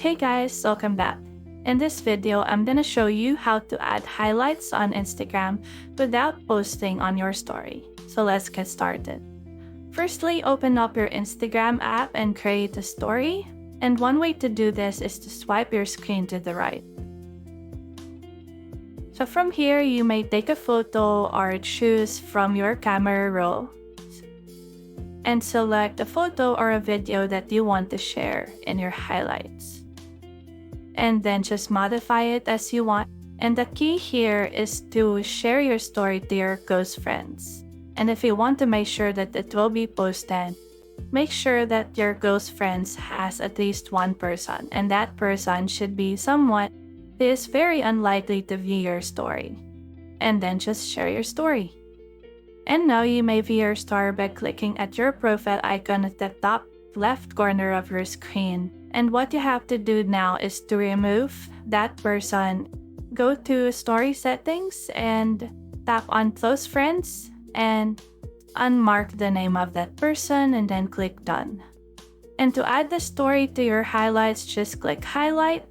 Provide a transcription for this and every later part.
Hey guys, welcome back. In this video, I'm gonna show you how to add highlights on Instagram without posting on your story. So let's get started. Firstly, open up your Instagram app and create a story. And one way to do this is to swipe your screen to the right. So from here, you may take a photo or choose from your camera roll and select a photo or a video that you want to share in your highlights. And then just modify it as you want. And the key here is to share your story to your close friends. And if you want to make sure that it will be posted, make sure that your close friends has at least one person, and that person should be someone who is very unlikely to view your story. And then just share your story. And now you may view your story by clicking at your profile icon at the top left corner of your screen. And what you have to do now is to remove that person. Go to story settings and tap on close friends and unmark the name of that person and then click done. And to add the story to your highlights, just click highlight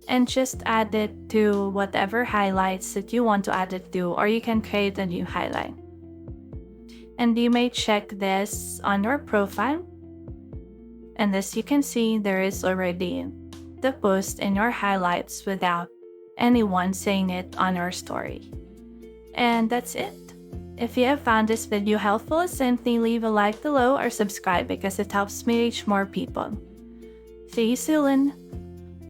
and just add it to whatever highlights that you want to add it to, or you can create a new highlight. And you may check this on your profile. And as you can see, there is already the post in your highlights without anyone saying it on your story. And that's it. If you have found this video helpful, simply leave a like below or subscribe because it helps me reach more people. See you soon!